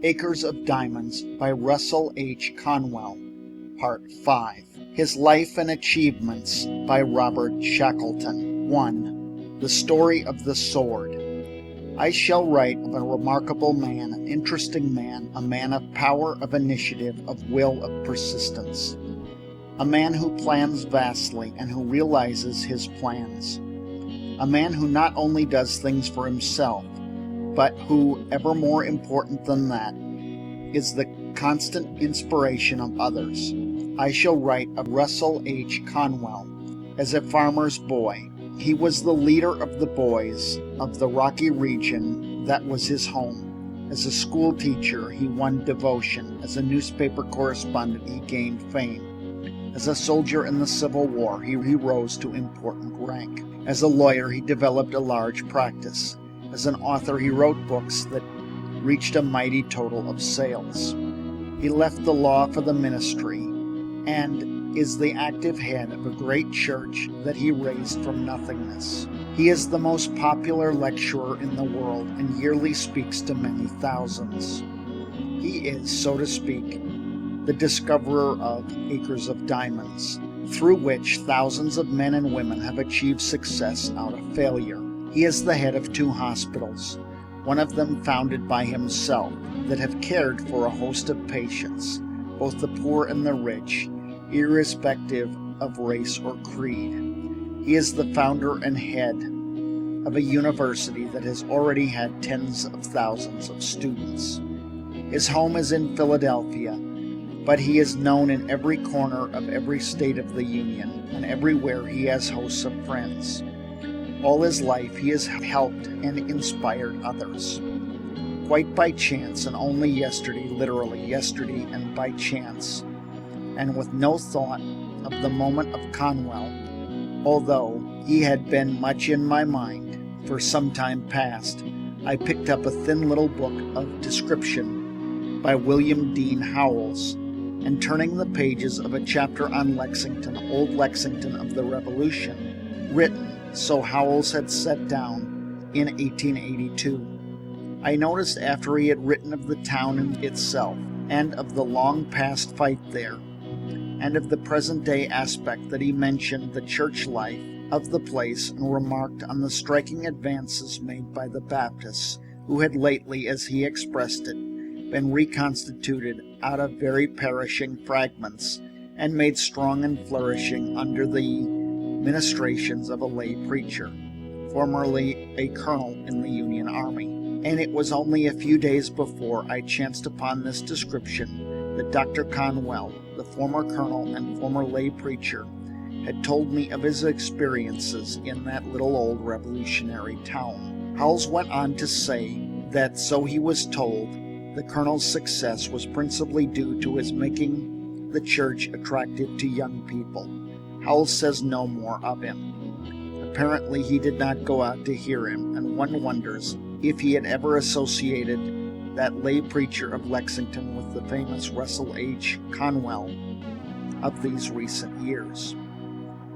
Acres of Diamonds by Russell H. Conwell, Part 5. His Life and Achievements by Robert Shackleton. 1. The Story of the Sword. I shall write of a remarkable man, an interesting man, a man of power, of initiative, of will, of persistence. A man who plans vastly and who realizes his plans. A man who not only does things for himself, but who, ever more important than that, is the constant inspiration of others. I shall write of Russell H. Conwell. As a farmer's boy, he was the leader of the boys of the Rocky region that was his home. As a school teacher, he won devotion. As a newspaper correspondent, he gained fame. As a soldier in the Civil War, he rose to important rank. As a lawyer, he developed a large practice. As an author, he wrote books that reached a mighty total of sales. He left the law for the ministry and is the active head of a great church that he raised from nothingness. He is the most popular lecturer in the world and yearly speaks to many thousands. He is, so to speak, the discoverer of Acres of Diamonds, through which thousands of men and women have achieved success out of failure. He is the head of 2 hospitals, one of them founded by himself, that have cared for a host of patients, both the poor and the rich, irrespective of race or creed. He is the founder and head of a university that has already had tens of thousands of students. His home is in Philadelphia, but he is known in every corner of every state of the Union, and everywhere he has hosts of friends. All his life he has helped and inspired others. Quite by chance, and only yesterday, literally yesterday and by chance, and with no thought of the moment of Conwell, although he had been much in my mind for some time past, I picked up a thin little book of description by William Dean Howells, and turning the pages of a chapter on Lexington, old Lexington of the Revolution, written, so Howells had set down, in 1882. I noticed after he had written of the town itself, and of the long past fight there, and of the present day aspect, that he mentioned the church life of the place and remarked on the striking advances made by the Baptists, who had lately, as he expressed it, been reconstituted out of very perishing fragments and made strong and flourishing under the ministrations of a lay preacher, formerly a colonel in the Union Army. And it was only a few days before I chanced upon this description that Dr. Conwell, the former colonel and former lay preacher, had told me of his experiences in that little old revolutionary town. Howells went on to say that, so he was told, the colonel's success was principally due to his making the church attractive to young people. Howells says no more of him. Apparently he did not go out to hear him, and one wonders if he had ever associated that lay preacher of Lexington with the famous Russell H. Conwell of these recent years.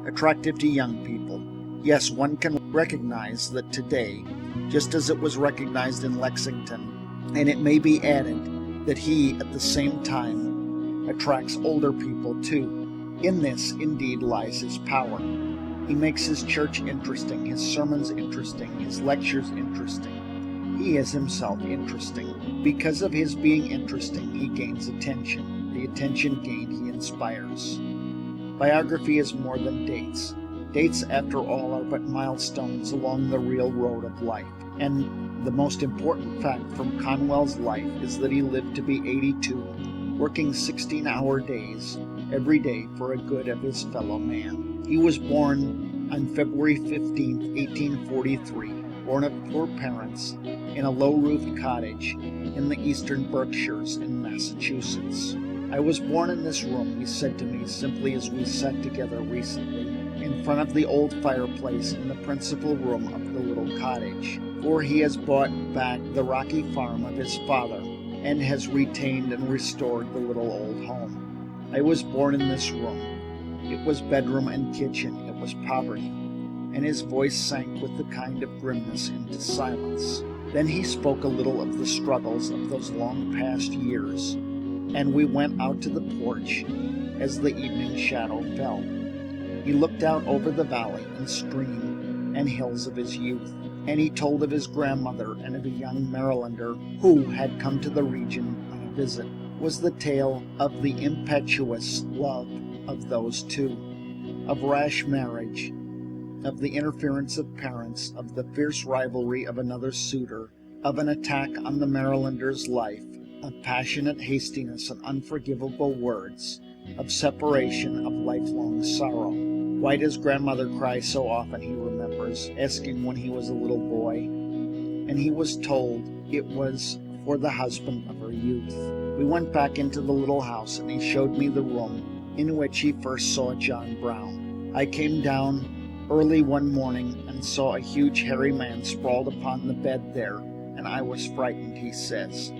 Attractive to young people. Yes, one can recognize that today, just as it was recognized in Lexington, and it may be added that he, at the same time, attracts older people too. In this, indeed, lies his power. He makes his church interesting, his sermons interesting, his lectures interesting. He is himself interesting. Because of his being interesting, he gains attention. The attention gained, he inspires. Biography is more than dates. Dates, after all, are but milestones along the real road of life. And the most important fact from Conwell's life is that he lived to be 82, working 16-hour days every day for a good of his fellow man. He was born on February 15, 1843, born of poor parents in a low-roofed cottage in the eastern Berkshires in Massachusetts. I was born in this room, he said to me simply as we sat together recently, in front of the old fireplace in the principal room of the little cottage, for he has bought back the rocky farm of his father and has retained and restored the little old home. I was born in this room. It was bedroom and kitchen. It was poverty. And his voice sank with the kind of grimness into silence. Then he spoke a little of the struggles of those long past years, and we went out to the porch as the evening shadow fell. He looked out over the valley and stream and hills of his youth, and he told of his grandmother and of a young Marylander who had come to the region on a visit. Was the tale of the impetuous love of those two, of rash marriage, of the interference of parents, of the fierce rivalry of another suitor, of an attack on the Marylander's life, of passionate hastiness and unforgivable words, of separation, of lifelong sorrow. Why does grandmother cry so often, he remembers, asking when he was a little boy, and he was told it was for the husband of her youth. We went back into the little house, and he showed me the room in which he first saw John Brown. I came down early one morning and saw a huge hairy man sprawled upon the bed there, and I was frightened, he says.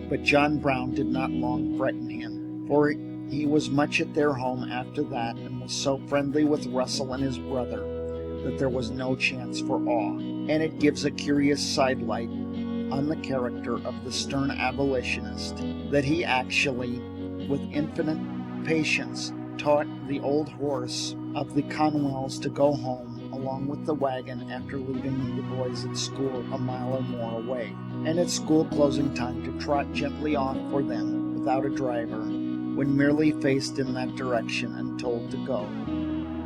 But John Brown did not long frighten him, for he was much at their home after that, and was so friendly with Russell and his brother that there was no chance for awe. And it gives a curious sidelight on the character of the stern abolitionist, that he actually, with infinite patience, taught the old horse of the Conwells to go home along with the wagon after leaving the boys at school a mile or more away, and at school closing time to trot gently off for them without a driver, when merely faced in that direction and told to go.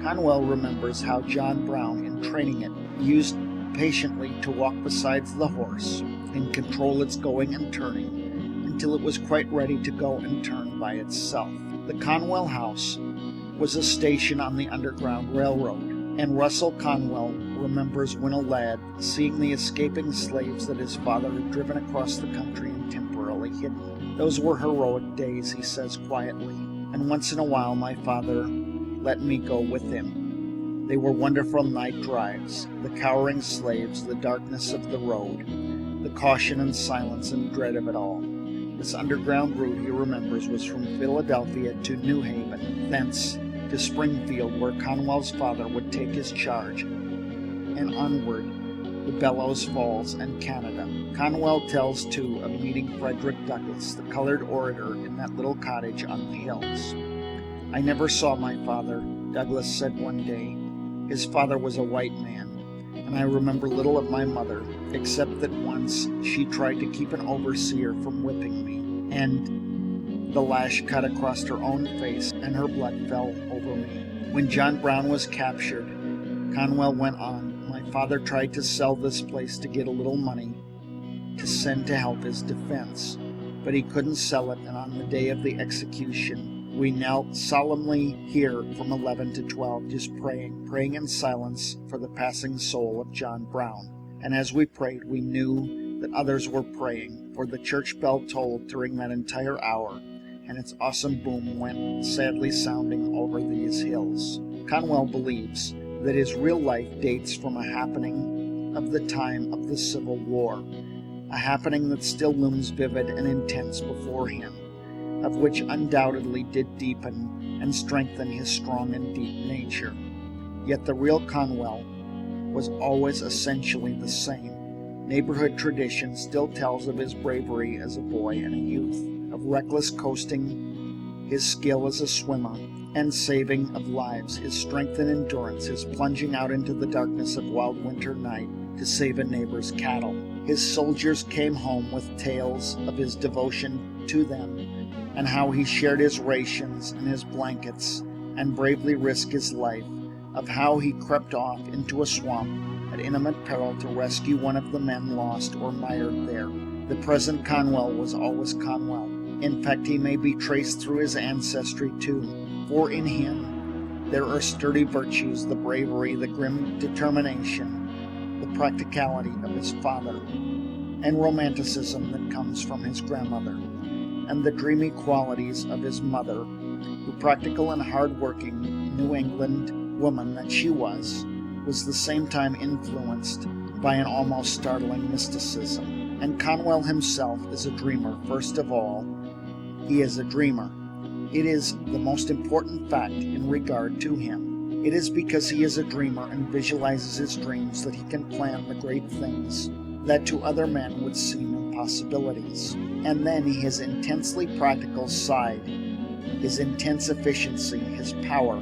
Conwell remembers how John Brown, in training it, used patiently to walk beside the horse and control its going and turning until it was quite ready to go and turn by itself. The Conwell house was a station on the Underground Railroad, and Russell Conwell remembers when a lad seeing the escaping slaves that his father had driven across the country and temporarily hidden. Those were heroic days, he says quietly, and once in a while my father let me go with him. They were wonderful night drives, the cowering slaves, the darkness of the road, the caution and silence and dread of it all. This underground route, he remembers, was from Philadelphia to New Haven, thence to Springfield, where Conwell's father would take his charge, and onward to Bellows Falls and Canada. Conwell tells, too, of meeting Frederick Douglass, the colored orator, in that little cottage on the hills. I never saw my father, Douglass said one day. His father was a white man, and I remember little of my mother, except that once she tried to keep an overseer from whipping me, and the lash cut across her own face, and her blood fell over me. When John Brown was captured, Conwell went on, my father tried to sell this place to get a little money to send to help his defense, but he couldn't sell it, and on the day of the execution, we knelt solemnly here from 11 to 12, just praying in silence for the passing soul of John Brown. And as we prayed, we knew that others were praying, for the church bell tolled during that entire hour, and its awesome boom went sadly sounding over these hills. Conwell believes that his real life dates from a happening of the time of the Civil War, a happening that still looms vivid and intense before him, of which undoubtedly did deepen and strengthen his strong and deep nature. Yet the real Conwell was always essentially the same. Neighborhood tradition still tells of his bravery as a boy and a youth, of reckless coasting, his skill as a swimmer, and saving of lives, his strength and endurance, his plunging out into the darkness of wild winter night to save a neighbor's cattle. His soldiers came home with tales of his devotion to them, and how he shared his rations and his blankets and bravely risked his life, of how he crept off into a swamp at imminent peril to rescue one of the men lost or mired there. The present Conwell was always Conwell. In fact, he may be traced through his ancestry too, for in him there are sturdy virtues, the bravery, the grim determination, the practicality of his father, and romanticism that comes from his grandmother, and the dreamy qualities of his mother, who, practical and hard-working New England woman that she was the same time influenced by an almost startling mysticism. And Conwell himself is a dreamer. First of all, he is a dreamer. It is the most important fact in regard to him. It is because he is a dreamer and visualizes his dreams that he can plan the great things that to other men would seem impossibilities. And then his intensely practical side, his intense efficiency, his power,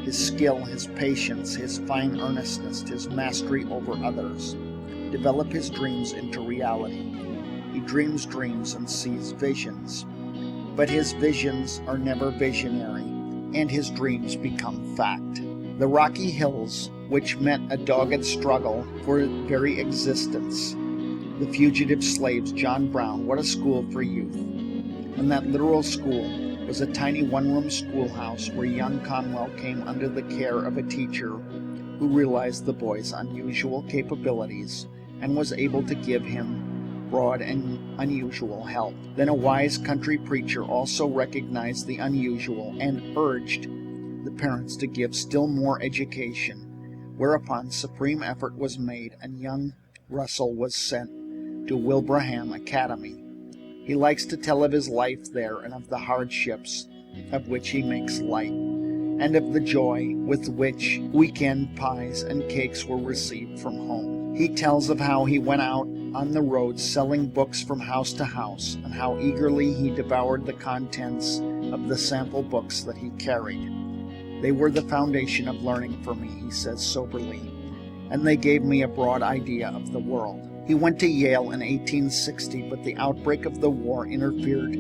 his skill, his patience, his fine earnestness, his mastery over others, develop his dreams into reality. He dreams dreams and sees visions, but his visions are never visionary, and his dreams become fact. The Rocky Hills, which meant a dogged struggle for very existence. The fugitive slaves, John Brown, what a school for youth. And that literal school was a tiny one-room schoolhouse where young Conwell came under the care of a teacher who realized the boy's unusual capabilities and was able to give him broad and unusual help. Then a wise country preacher also recognized the unusual and urged the parents to give still more education, whereupon supreme effort was made and young Russell was sent to Wilbraham Academy. He likes to tell of his life there and of the hardships of which he makes light, and of the joy with which weekend pies and cakes were received from home. He tells of how he went out on the road selling books from house to house, and how eagerly he devoured the contents of the sample books that he carried. They were the foundation of learning for me, he says soberly, and they gave me a broad idea of the world. He went to Yale in 1860, but the outbreak of the war interfered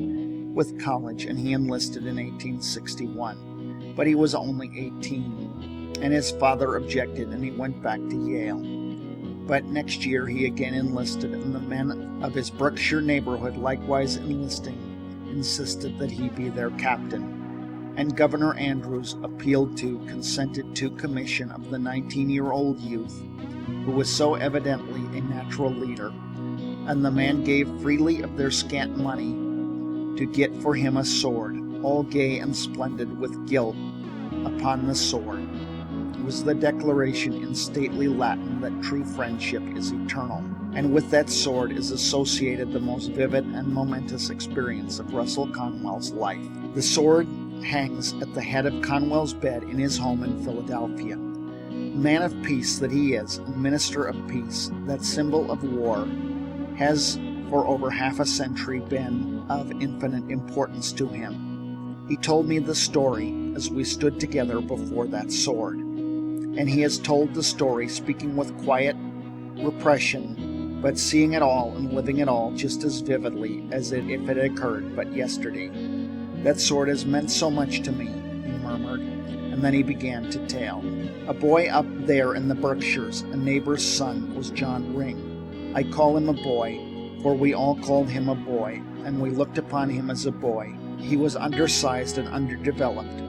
with college, and he enlisted in 1861. But he was only 18, and his father objected, and he went back to Yale. But next year he again enlisted, and the men of his Berkshire neighborhood, likewise enlisting, insisted that he be their captain. And Governor Andrews appealed to, consented to commission of the 19-year-old youth, who was so evidently a natural leader, and the man gave freely of their scant money to get for him a sword, all gay and splendid with gilt upon the sword. It was the declaration in stately Latin that true friendship is eternal, and with that sword is associated the most vivid and momentous experience of Russell Conwell's life. The sword hangs at the head of Conwell's bed in his home in Philadelphia. Man of peace that he is, and minister of peace, that symbol of war, has for over half a century been of infinite importance to him. He told me the story as we stood together before that sword, and he has told the story speaking with quiet repression, but seeing it all and living it all just as vividly as if it had occurred but yesterday. That sword has meant so much to me, he murmured, and then he began to tell. A boy up there in the Berkshires, a neighbor's son, was John Ring. I call him a boy, for we all called him a boy, and we looked upon him as a boy. He was undersized and underdeveloped,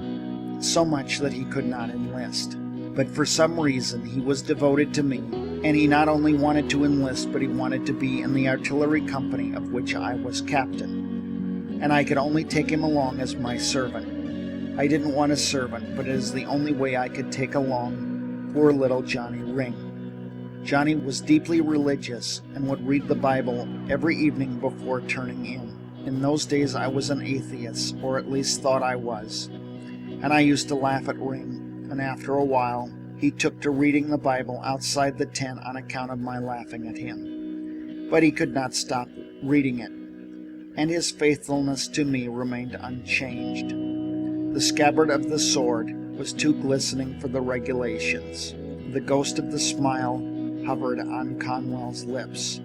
so much that he could not enlist. But for some reason he was devoted to me, and he not only wanted to enlist, but he wanted to be in the artillery company of which I was captain. And I could only take him along as my servant. I didn't want a servant, but it is the only way I could take along poor little Johnny Ring. Johnny was deeply religious and would read the Bible every evening before turning in. In those days I was an atheist, or at least thought I was, and I used to laugh at Ring, and after a while he took to reading the Bible outside the tent on account of my laughing at him. But he could not stop reading it, and his faithfulness to me remained unchanged. The scabbard of the sword was too glistening for the regulations. The ghost of the smile hovered on Conwell's lips,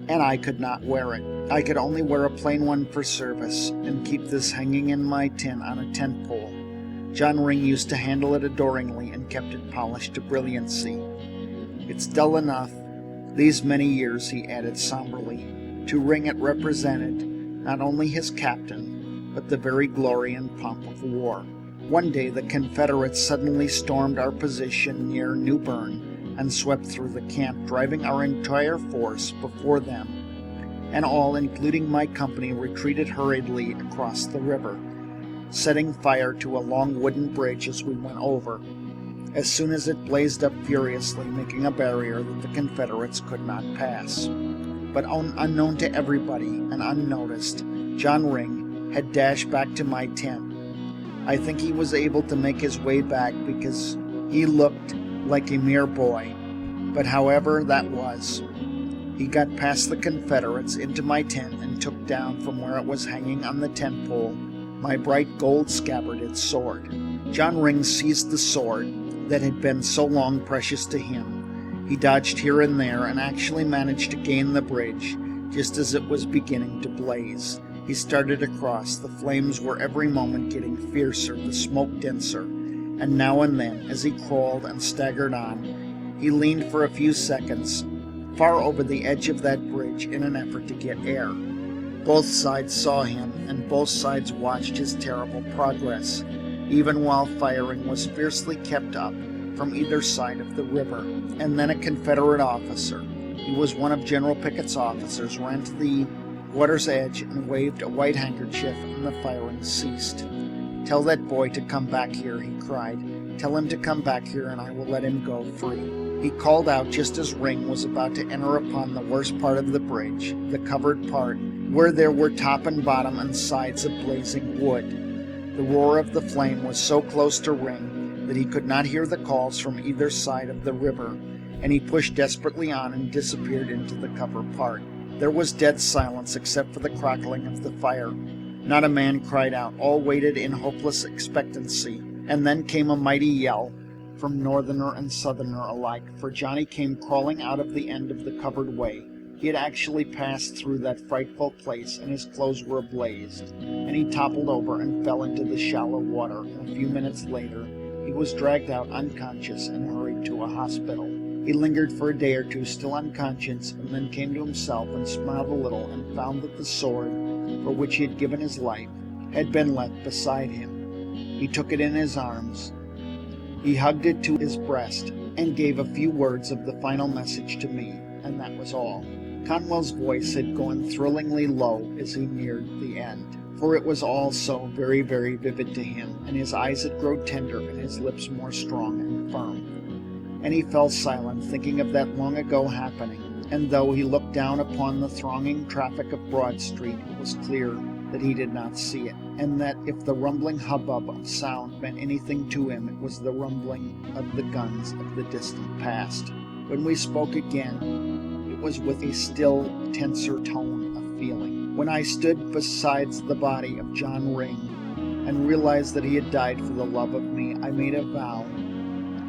and I could not wear it. I could only wear a plain one for service, and keep this hanging in my tent on a tent pole. John Ring used to handle it adoringly and kept it polished to brilliancy. It's dull enough, these many years, he added somberly. To Ring it represented not only his captain, but the very glory and pomp of war. One day the Confederates suddenly stormed our position near New Bern and swept through the camp, driving our entire force before them, and all, including my company, retreated hurriedly across the river, setting fire to a long wooden bridge as we went over. As soon as it blazed up furiously, making a barrier that the Confederates could not pass. But unknown to everybody and unnoticed, John Ring had dashed back to my tent. I think he was able to make his way back because he looked like a mere boy, but however that was, He got past the Confederates into my tent and took down from where it was hanging on the tent pole my bright gold-scabbarded sword. John Ring seized the sword that had been so long precious to him. He dodged here and there and actually managed to gain the bridge just as it was beginning to blaze. He started across. The flames were every moment getting fiercer, the smoke denser, and now and then, as he crawled and staggered on, he leaned for a few seconds far over the edge of that bridge in an effort to get air. Both sides saw him, and both sides watched his terrible progress, even while firing was fiercely kept up from either side of the river. And then a Confederate officer, he was one of General Pickett's officers, ran to the water's edge and waved a white handkerchief, and the firing ceased. "Tell that boy to come back here," he cried. "Tell him to come back here and I will let him go free." He called out just as Ring was about to enter upon the worst part of the bridge, the covered part, where there were top and bottom and sides of blazing wood. The roar of the flame was so close to Ring that he could not hear the calls from either side of the river, and he pushed desperately on and disappeared into the cover part. There was dead silence except for the crackling of the fire. Not a man cried out. All waited in hopeless expectancy. And then came a mighty yell from Northerner and Southerner alike, for Johnny came crawling out of the end of the covered way. He had actually passed through that frightful place, and his clothes were ablaze, and he toppled over and fell into the shallow water, and a few minutes later he was dragged out unconscious and hurried to a hospital. He lingered for a day or two, still unconscious, and then came to himself and smiled a little and found that the sword, for which he had given his life, had been left beside him. He took it in his arms. He hugged it to his breast and gave a few words of the final message to me, and that was all. Conwell's voice had gone thrillingly low as he neared the end, for it was all so very, very vivid to him, and his eyes had grown tender and his lips more strong and firm. And he fell silent, thinking of that long ago happening, and though he looked down upon the thronging traffic of Broad Street, it was clear that he did not see it, and that if the rumbling hubbub of sound meant anything to him, it was the rumbling of the guns of the distant past. When we spoke again, it was with a still tenser tone of feeling. When I stood beside the body of John Ring and realized that he had died for the love of me, I made a vow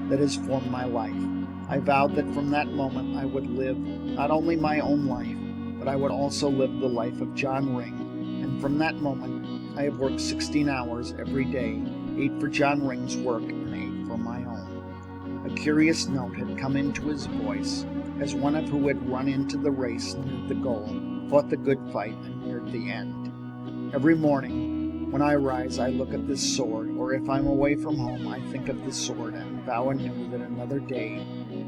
that has formed my life. I vowed that from that moment I would live not only my own life, but I would also live the life of John Ring. And from that moment, I have worked 16 hours every day, 8 for John Ring's work and 8 for my own. A curious note had come into his voice, as one of who had run into the race neared the goal, fought the good fight, and neared the end. Every morning, when I rise, I look at this sword, or if I'm away from home, I think of the sword and vow anew that another day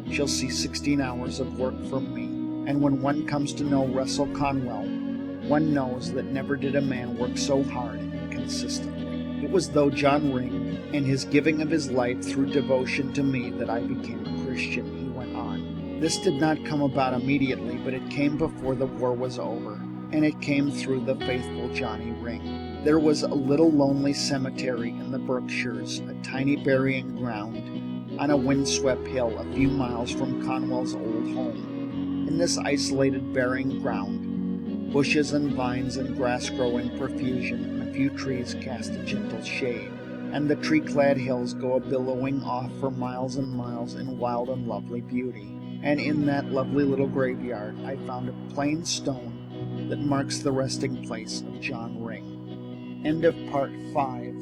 shall see 16 hours of work from me. And when one comes to know Russell Conwell, one knows that never did a man work so hard and consistently. It was through John Ring and his giving of his life through devotion to me that I became a Christian, he went on. This did not come about immediately, but it came before the war was over, and it came through the faithful Johnny Ring. There was a little lonely cemetery in the Berkshires, a tiny burying ground on a windswept hill a few miles from Conwell's old home. In this isolated burying ground, bushes and vines and grass grow in profusion, and a few trees cast a gentle shade, and the tree-clad hills go a-billowing off for miles and miles in wild and lovely beauty. And in that lovely little graveyard I found a plain stone that marks the resting place of John Ring. End of Part 5.